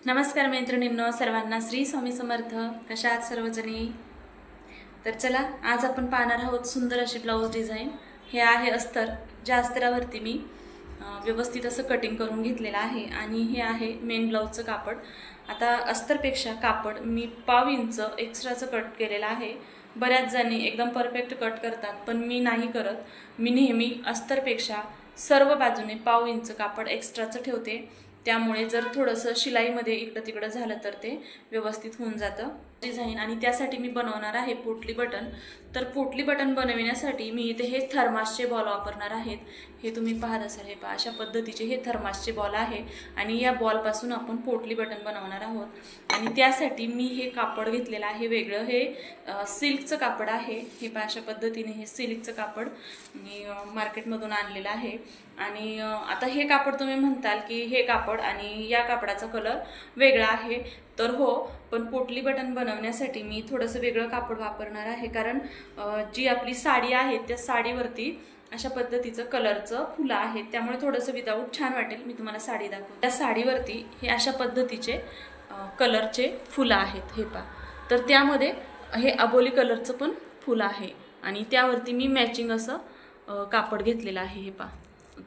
नमस्कार मैत्रिणींनो, सर्वांना श्री स्वामी समर्थ. कशा आहात सर्वजणी? तर चला, आज आपण पाहणार आहोत सुंदर अशी ब्लाऊज डिझाईन. हे आहे अस्तर. ज्या अस्तरावरती मी व्यवस्थित असं कटिंग करून घेतलेलं आहे आणि हे आहे मेन ब्लाऊजचं कापड. आता अस्तरपेक्षा कापड मी 1/2 इंच एक्स्ट्राचं कट केलेलं आहे. बऱ्याच जणी एकदम परफेक्ट कट करतात, पण मी नाही करत. मी नेहमी अस्तरपेक्षा सर्व बाजूने 1/2 इंच कापड एक्स्ट्राचं ठेवते. त्यामुळे जर थोडंसं शिलाईमध्ये इकडं तिकडं झालं तर ते व्यवस्थित होऊन जातं डिझाईन. आणि त्यासाठी मी बनवणार आहे पोटली बटन. तर पोटली बटन बनविण्यासाठी मी इथे हे थर्मासचे बॉल वापरणार आहेत. हे तुम्ही पाहत असाल, हे पहा, अशा पद्धतीचे हे थर्मासचे बॉल आहे आणि या बॉलपासून आपण पोटली बटन बनवणार आहोत. आणि त्यासाठी मी हे कापड घेतलेलं आहे वेगळं. हे सिल्कचं कापड आहे. हे पहा, अशा पद्धतीने हे सिल्कचं कापड मी मार्केटमधून आणलेलं आहे. आणि आता हे कापड तुम्ही म्हणताल की हे कापड आणि या कापडाचा कलर वेगळा आहे. तर हो, पण पोटली बटन बनवण्यासाठी मी थोडंसं वेगळं कापड वापरणार आहे. कारण जी आपली साडी आहे त्या साडीवरती अशा पद्धतीचं कलरचं फुलं आहेत, त्यामुळे थोडंसं विदाऊट छान वाटेल. मी तुम्हाला साडी दाखवते. त्या साडीवरती हे अशा पद्धतीचे कलरचे फुलं आहेत. हे पहा, तर त्यामध्ये हे अबोली कलरचं पण फुलं आहे आणि त्यावरती मी मॅचिंग असं कापड घेतलेलं आहे. हे पहा,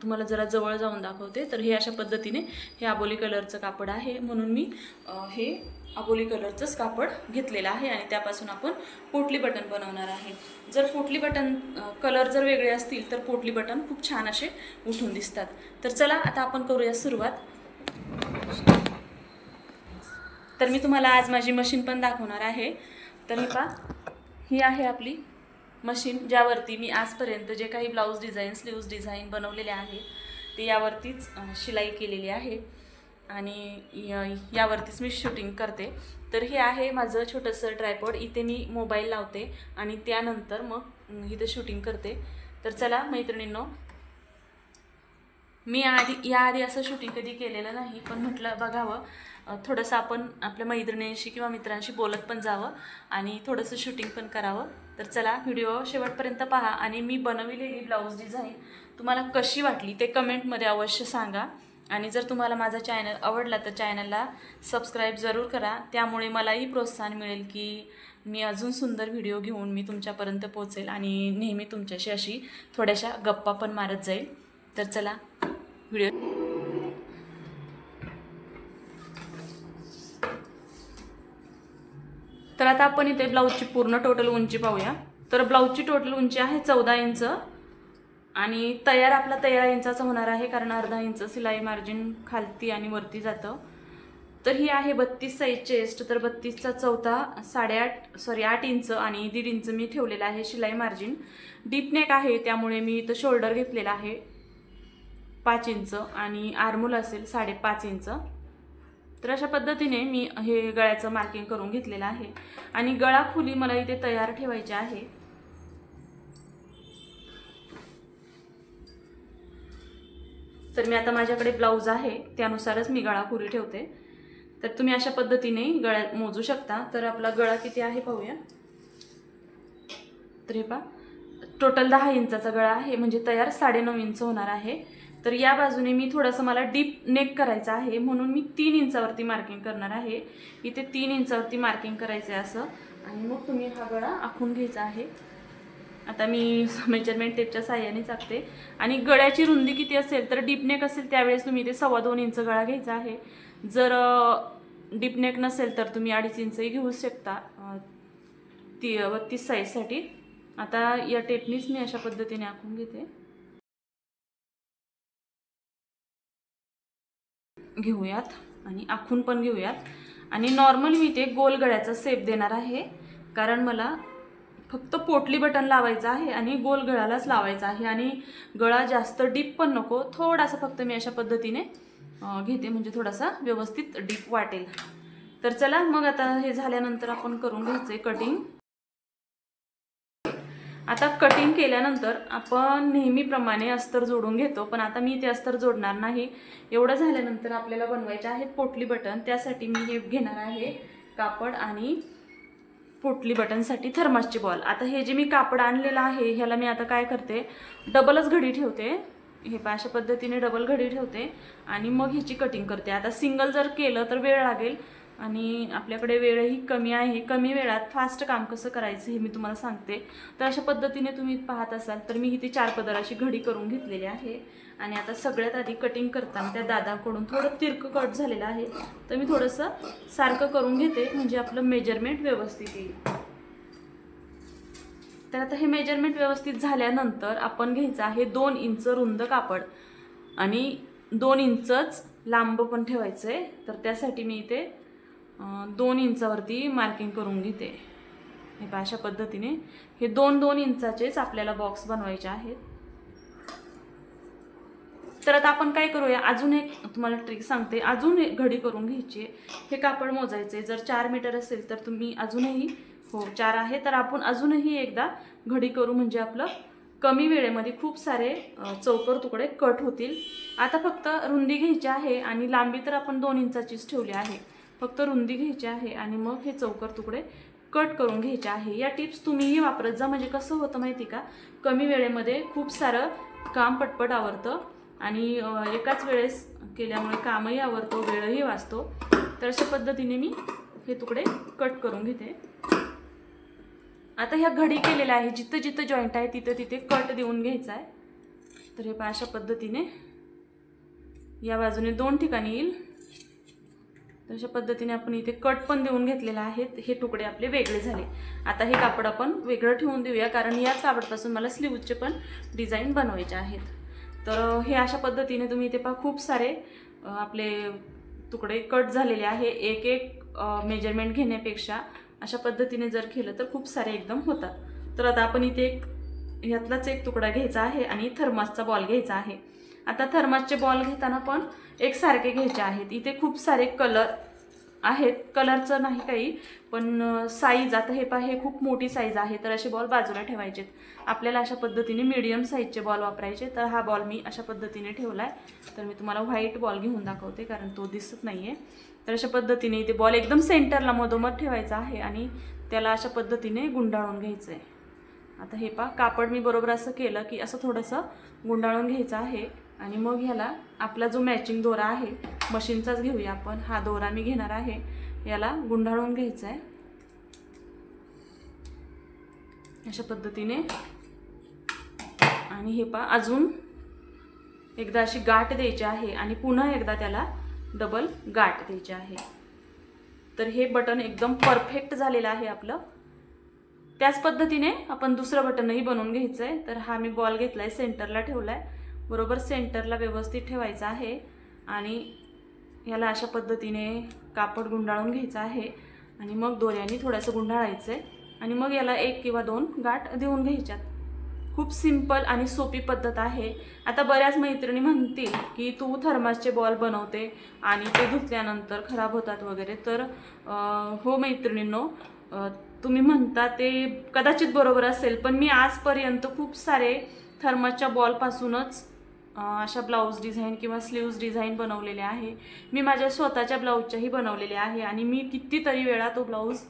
तुम्हाला जरा जवळ जाऊन दाखवते. तर हे अशा पद्धतीने हे अबोली कलरचं कापड आहे, म्हणून मी हे अबोली कलरचंच कापड घेतलेलं आहे आणि त्यापासून आपण पोटली बटन बनवणार आहे. जर पोटली बटन कलर जर वेगळे असतील तर पोटली बटन खूप छान असे उठून दिसतात. तर चला, आता आपण करूया सुरुवात. तर मी तुम्हाला आज माझी मशीन पण दाखवणार आहे. तर हे पहा, ही आहे आपली मशीन, ज्यावरती मी आजपर्यंत जे काही ब्लाऊज डिझाईन, स्लीव्ज डिझाईन बनवलेले आहे ते यावरतीच शिलाई केलेली आहे आणि यावरतीच मी शूटिंग करते. तर हे आहे माझं छोटंसं ट्रायपॉड. इथे मी मोबाईल लावते आणि त्यानंतर मग इथे शूटिंग करते. तर चला मैत्रिणींनो, मी याआधी असं शूटिंग कधी केलेलं नाही, पण म्हटलं बघावं, थोडंसं आपण आपल्या मैत्रिणींशी किंवा मित्रांशी बोलत पण जावं आणि थोडंसं शूटिंग पण करावं. तर चला, व्हिडिओ शेवटपर्यंत पहा आणि मी बनविलेली ब्लाऊज डिझाईन तुम्हाला कशी वाटली ते कमेंटमध्ये अवश्य सांगा. आणि जर तुम्हाला माझा चॅनल आवडला तर चॅनलला सबस्क्राईब जरूर करा. त्यामुळे मलाही प्रोत्साहन मिळेल की मी अजून सुंदर व्हिडिओ घेऊन मी तुमच्यापर्यंत पोहोचेल आणि नेहमी तुमच्याशी अशी थोड्याशा गप्पा पण मारत जाईल. तर चला व्हिडिओ. तर आता आपण इथे ब्लाऊजची पूर्ण टोटल उंची पाहूया. तर ब्लाऊजची टोटल उंची आहे 14 इंच आणि तयार आपला 13 इंचाचा होणार आहे, कारण अर्धा इंच सिलाई मार्जिन खालती आणि वरती जातं. तर ही आहे 32 साईज चेस्ट. तर 32चा चौथा 8 इंच आणि 1.5 इंच मी ठेवलेला आहे शिलाई मार्जिन. डीप नेक आहे, त्यामुळे मी इथं शोल्डर घेतलेला आहे 5 इंच आणि आर्मोल असेल 5.5 इंच. तर अशा पद्धतीने मी हे गळ्याचं मार्किंग करून घेतलेलं आहे आणि गळा खुली मला इथे तयार ठेवायची आहे. तर मी आता माझ्याकडे ब्लाऊज आहे त्यानुसारच मी गळा खुली ठेवते. तर तुम्ही अशा पद्धतीने गळा मोजू शकता. तर आपला गळा किती आहे पाहूया. तर हे पहा, टोटल 10 इंचाचा गळा आहे, म्हणजे तयार 9.5 इंच होणार आहे. तर या बाजूने मी थोडंसं मला डीप नेक करायचं आहे, म्हणून मी 3 इंचावरती मार्किंग करणार आहे. इथे 3 इंचावरती मार्किंग करायचं आहे असं, आणि मग तुम्ही हा गळा आखून घ्यायचा आहे. आता मी मेजरमेंट टेपच्या साहाय्याने आखते. आणि गळ्याची रुंदी किती असेल, तर डीप नेक असेल त्यावेळेस तुम्ही इथे 2.25 इंच गळा घ्यायचा आहे. जर डीप नेक नसेल तर तुम्ही 2.5 इंचही घेऊ शकता 32 साईजसाठी. आता या टेपनीच मी अशा पद्धतीने आखून घेते. घेऊयात आणि आखून पण घेऊयात. आणि नॉर्मल मी ते गोल गळ्याचा शेप देणार आहे, कारण मला फक्त पोटली बटन लावायचं आहे आणि गोल गळ्यालाच लावायचं आहे. आणि गळा जास्त डीप पण नको, थोडासा फक्त मी अशा पद्धतीने घेते, म्हणजे थोडासा व्यवस्थित डीप वाटेल. तर चला मग, आता हे झाल्यानंतर आपण करून घ्यायचंय कटिंग. आता कटिंग केल्यानंतर आपण नेहमीप्रमाणे अस्तर जोडून घेतो, पण आता मी ते अस्तर जोडणार नाही. एवढं झाल्यानंतर आपल्याला बनवायचे आहेत पोटली बटन. त्यासाठी मी हे घेणार आहे कापड आणि पोटली बटनसाठी थर्मासची बॉल. आता हे जे मी कापड आणलेलं आहे ह्याला मी आता काय करते, डबलच घडी ठेवते हे पहा अशा पद्धतीने डबल घडी ठेवते आणि मग ह्याची कटिंग करते। आता सिंगल जर केलं तर वेळ लागेल आणि आपल्याकडे वेळही कमी आहे। कमी वेळात फास्ट काम कसं करायचं हे मी तुम्हाला सांगते। तर अशा पद्धतीने तुम्ही पाहत असाल तर मी इथे 4 पदराची घडी करून घेतलेली आहे आणि आता सगळ्यात आधी कटिंग करताना त्या दादाकडून थोडं तिरकं कट झालेलं आहे, तर मी थोडंसं सारखं करून घेते म्हणजे आपलं मेजरमेंट व्यवस्थित येईल। तर आता हे मेजरमेंट व्यवस्थित झाल्यानंतर आपण घ्यायचं आहे 2 इंच रुंद कापड आणि 2 इंचच लांब पण ठेवायचं आहे। तर त्यासाठी मी इथे 2 इंचावरती मार्किंग करून घेते। हे पहा अशा पद्धतीने हे 2-2 इंचाचेच आपल्याला बॉक्स बनवायचे आहेत। तर आता आपण काय करूया, अजून एक तुम्हाला ट्रिक सांगते। अजून एक घडी करून घ्यायची, हे कापड मोजायचे। जर 4 मीटर असेल तर तुम्ही अजूनही 4 आहे तर आपण अजूनही एकदा घडी करू म्हणजे आपलं कमी वेळेमध्ये खूप सारे चौकोर तुकडे कट होतील। आता फक्त रुंदी घ्यायची आहे आणि लांबी तर आपण 2 इंचाचीच ठेवली आहे, फक्त रुंदी घ्यायची आहे आणि मग हे चौकोर तुकडे कट करून घ्यायचे आहे। या टिप्स तुम्हीही वापरत जा म्हणजे कसं होतं माहिती का, कमी वेळेमध्ये खूप सारं काम पटपट आवरतं आणि एकाच वेळेस केल्यामुळे कामही आवरतो, वेळही वाचतो। तर अशा पद्धतीने मी हे तुकडे कट करून घेते। आता ह्या घडी केलेल्या आहे, जिथं जिथं जॉईंट आहे तिथं तिथे कट देऊन घ्यायचा आहे। तर हे पहा अशा पद्धतीने या बाजूने 2 ठिकाणी येईल, तर अशा पद्धतीने आपण इथे कट पण देऊन घेतलेला आहे। हे तुकडे आपले वेगळे झाले। आता हे कापड आपण वेगळं ठेवून देऊया कारण याच कापडापासून मला स्लीव्हचे पण डिझाईन बनवायचे आहेत। तर हे अशा पद्धतीने तुम्ही इथे पहा खूप सारे आपले तुकडे कट झालेले आहे। एक एक मेजरमेंट घेण्यापेक्षा अशा पद्धतीने जर केलं तर खूप सारे एकदम होतात। तर आता आपण इथे यातलाच एक तुकडा घ्यायचा आहे आणि थर्मासचा बॉल घ्यायचा आहे। आता थर्मासचे बॉल घेताना पण एकसारखे घ्यायचे आहेत। इथे खूप सारे कलर आहेत, कलरचं नाही काही पण साईज, आता हे पहा हे खूप मोठी साईज आहे तर असे बॉल बाजूला ठेवायचे। आपल्याला अशा पद्धतीने मीडियम साईजचे बॉल वापरायचे। तर हा बॉल मी अशा पद्धतीने ठेवलाय, तर मी तुम्हाला व्हाईट बॉल घेऊन दाखवते कारण तो दिसत नाहीये। तर अशा पद्धतीने इथे बॉल एकदम सेंटरला मधोमध ठेवायचा आहे आणि त्याला अशा पद्धतीने गुंडाळून घ्यायचं आहे। आता हे पहा कापड मी बरोबर असं केलं की असं थोडंसं गुंडाळून घ्यायचं आहे आणि मग ह्याला आपला जो मॅचिंग दोरा आहे मशीनचाच घेऊया आपण। हा दोरा मी घेणार आहे, याला गुंडाळून घ्यायचा आहे अशा पद्धतीने। आणि हे पहा अजून एकदा अशी गाठ द्यायची आहे आणि पुन्हा एकदा त्याला डबल गाठ द्यायची आहे। तर हे बटन एकदम परफेक्ट झालेलं आहे आपलं। त्याच पद्धतीने आपण दुसरं बटनही बनवून घ्यायचं आहे। तर हा मी बॉल घेतलाय, सेंटरला ठेवलाय, बरोबर सेंटरला व्यवस्थित ठेवायचा आहे आणि याला अशा पद्धतीने कापड गुंडाळून घ्यायचं आहे आणि मग दोऱ्याने थोडंसं गुंडाळायचं आहे आणि मग याला 1 किंवा 2 गाठ देऊन घ्यायच्यात। खूप सिंपल आणि सोपी पद्धत आहे। आता बऱ्याच मैत्रिणी म्हणतील की तू थर्मासचे बॉल बनवते आणि ते धुतल्यानंतर खराब होतात वगैरे, तर हो मैत्रिणींनो, तुम्ही म्हणता ते कदाचित बरोबर असेल, पण मी आजपर्यंत खूप सारे थर्मासच्या बॉलपासूनच अशा ब्लाऊज डिझाईन किंवा स्लीव्ज डिझाईन बनवलेले आहे। मी माझ्या स्वतःच्या ब्लाऊजच्याही बनवलेले आहे आणि मी कितीतरी वेळा तो ब्लाऊज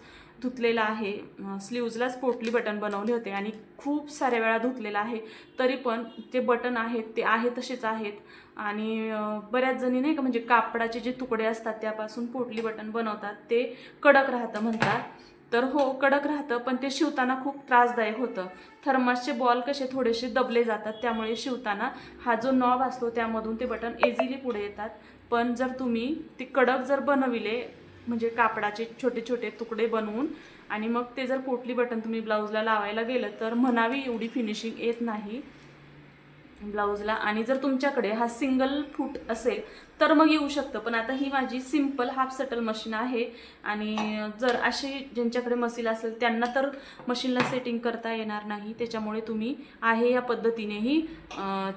धुतलेला आहे। स्लीव्जलाच पोटली बटन बनवले होते आणि खूप साऱ्या वेळा धुतलेला आहे, तरी पण ते बटन आहेत ते आहे तसेच आहेत। आणि बऱ्याच जणी नाही का म्हणजे कापडाचे जे तुकडे असतात त्यापासून पोटली बटन बनवतात, ते कडक राहतं म्हणतात। तर हो कडक राहतं, पण ते शिवताना खूप त्रासदायक होतं। थर्मासचे बॉल कसे थोडेसे दबले जातात, त्यामुळे शिवताना हा जो नॉब असतो त्यामधून ते बटन इझिली पुढे येतात। पण जर तुम्ही ते कडक जर बनविले म्हणजे कापडाचे छोटे छोटे तुकडे बनवून आणि मग ते जर पोटली बटन तुम्ही ब्लाऊजला लावायला गेलं तर म्हणावी एवढी फिनिशिंग येत नाही ब्लाऊजला। आणि जर तुमच्याकडे हा सिंगल फूट असेल तर मग येऊ शकतं, पण आता ही माझी सिंपल हाफ सटल मशीन आहे आणि जर अशी ज्यांच्याकडे मशीन असेल त्यांना तर मशीनला सेटिंग करता येणार नाही, त्याच्यामुळे तुम्ही आहे या पद्धतीनेही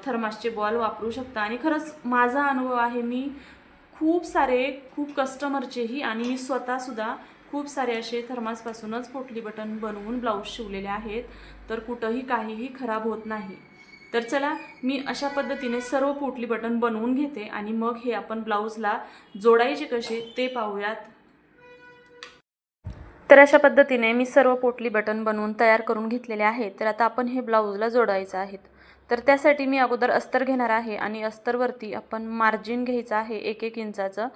थर्मासचे बॉल वापरू शकता। आणि खरंच माझा अनुभव आहे, मी खूप कस्टमरचेही आणि मी स्वतःसुद्धा खूप सारे असे थर्मासपासूनच पोटली बटन बनवून ब्लाऊज शिवलेले आहेत, तर कुठंही काहीही खराब होत नाही। तर चला मी अशा पद्धतीने सर्व पोटली बटन बनवून घेते आणि मग हे आपण ब्लाऊजला जोडायचे कसे ते पाहूयात। तर अशा पद्धतीने मी सर्व पोटली बटन बनवून तयार करून घेतलेले आहेत। तर आता आपण हे ब्लाऊजला जोडायचं आहेत। तर त्यासाठी मी अगोदर अस्तर घेणार आहे आणि अस्तरवरती आपण मार्जिन घ्यायचं आहे 1-1 इंचाचं.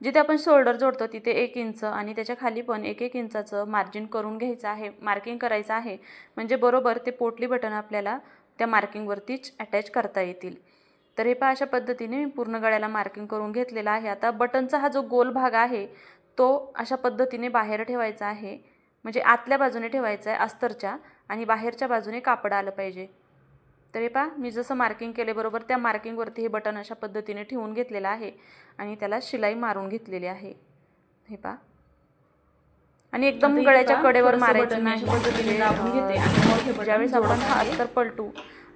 जिथे आपण शोल्डर जोडतो तिथे 1 इंच आणि त्याच्या खाली पण 1-1 इंचाचं मार्जिन करून घ्यायचं आहे, मार्किंग करायचं आहे. म्हणजे बरोबर ते पोटली बटन आपल्याला त्या मार्किंगवरतीच अटॅच करता येतील. तर हे पहा, अशा पद्धतीने मी पूर्ण गळ्याला मार्किंग करून घेतलेला आहे. आता बटनचा हा जो गोल भाग आहे तो अशा पद्धतीने बाहेर ठेवायचा आहे, म्हणजे आतल्या बाजूने ठेवायचा आहे अस्तरच्या, आणि बाहेरच्या बाजूने कापड आलं पाहिजे. तर हे पहा, मी जसं मार्किंग केले बरोबर त्या मार्किंगवरती हे बटन अशा पद्धतीने ठेवून घेतलेलं आहे आणि त्याला शिलाई मारून घेतलेली आहे. हे पहा, आणि एकदम गळ्याच्या कडेवर मारायचं नाही. ज्यावेळेस आपण हा अस्तर पलटू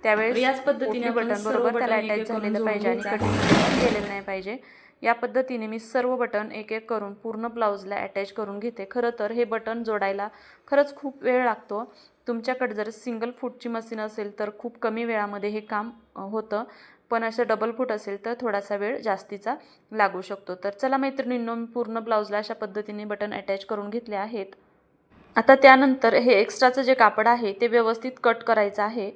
त्यावेळेस याच पद्धतीने बटन बरोबर त्याला अटॅच झालेलं पाहिजे आणि कटिंग केलेलं नाही पाहिजे. या पद्धतीने मी सर्व बटन एक एक करून पूर्ण ब्लाऊजला अटॅच करून घेते. खरं तर हे बटन जोडायला खरंच खूप वेळ लागतो. तुमच्याकडे जर सिंगल फूटची मशीन असेल तर खूप कमी वेळामध्ये हे काम होतं, पण असं डबल फूट असेल तर थोडासा वेळ जास्तीचा लागू शकतो. तर चला मैत्रिणींनो, मी पूर्ण ब्लाऊजला अशा पद्धतीने बटन अटॅच करून घेतले आहेत. आता त्यानंतर हे एक्स्ट्राचं जे कापड आहे ते व्यवस्थित कट करायचं आहे.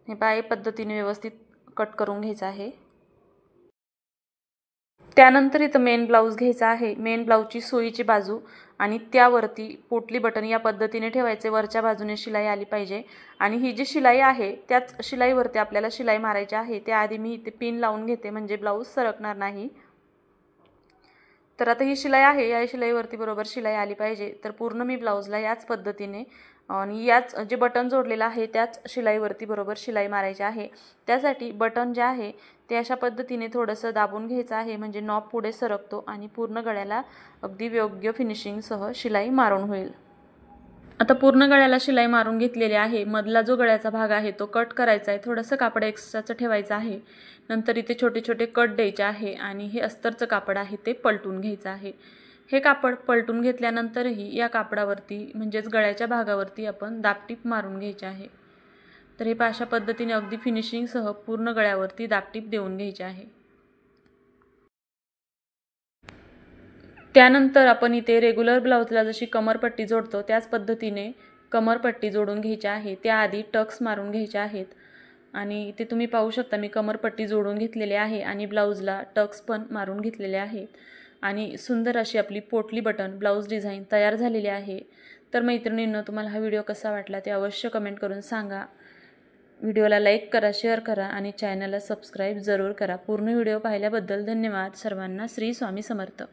हे पहा, पद्धतीने व्यवस्थित कट करून घ्यायचं आहे. त्यानंतर इथं मेन ब्लाऊज घ्यायचा आहे. मेन ब्लाऊजची सोयीची बाजू आणि त्यावरती पोटली बटन या पद्धतीने ठेवायचे. वरच्या बाजूने शिलाई आली पाहिजे आणि ही जी शिलाई आहे त्याच शिलाईवरती आपल्याला शिलाई मारायची आहे. त्याआधी मी इथे पिन लावून घेते, म्हणजे ब्लाऊज सरकणार नाही. तर आता ही शिलाई आहे, या शिलाईवरती बरोबर शिलाई आली पाहिजे. तर पूर्ण मी ब्लाऊजला याच पद्धतीने आणि याच जे बटन जोडलेलं आहे त्याच शिलाईवरती बरोबर शिलाई मारायची आहे. त्यासाठी बटन जे आहे ते अशा पद्धतीने थोडंसं दाबून घ्यायचं आहे, म्हणजे नॉब पुढे सरकतो आणि पूर्ण गळ्याला अगदी योग्य फिनिशिंगसह शिलाई मारून होईल. आता पूर्ण गळ्याला शिलाई मारून घेतलेली आहे. मधला जो गळ्याचा भाग आहे तो कट करायचा आहे. थोडंसं कापड एक्स्ट्राचं ठेवायचं आहे. नंतर इथे छोटे छोटे कट द्यायचे आहे आणि हे अस्तरचं कापड आहे ते पलटून घ्यायचं आहे. हे कापड पलटून घेतल्यानंतरही या कापडावरती म्हणजेच गळ्याच्या भागावरती आपण दाबटीप मारून घ्यायची आहे. तर हे अशा पद्धतीने अगदी फिनिशिंगसह पूर्ण गळ्यावरती दाबटीप देऊन घ्यायची आहे. त्यानंतर आपण इथे रेग्युलर ब्लाऊजला जशी कमरपट्टी जोडतो त्याच पद्धतीने कमरपट्टी जोडून घ्यायची आहे. त्याआधी टक्स मारून घ्यायचे आहेत आणि इथे तुम्ही पाहू शकता मी कमरपट्टी जोडून घेतलेली आहे आणि ब्लाऊजला टक्स पण मारून घेतलेले आहेत आणि सुंदर अशी आपली पोटली बटन ब्लाऊज डिझाईन तयार झालेली आहे. तर मैत्रिणींनो, तुम्हाला हा व्हिडिओ कसा वाटला ते अवश्य कमेंट करून सांगा. व्हिडिओला लाईक करा, शेअर करा आणि चॅनलला सबस्क्राईब जरूर करा. पूर्ण व्हिडिओ पाहिल्याबद्दल धन्यवाद. सर्वांना श्री स्वामी समर्थ.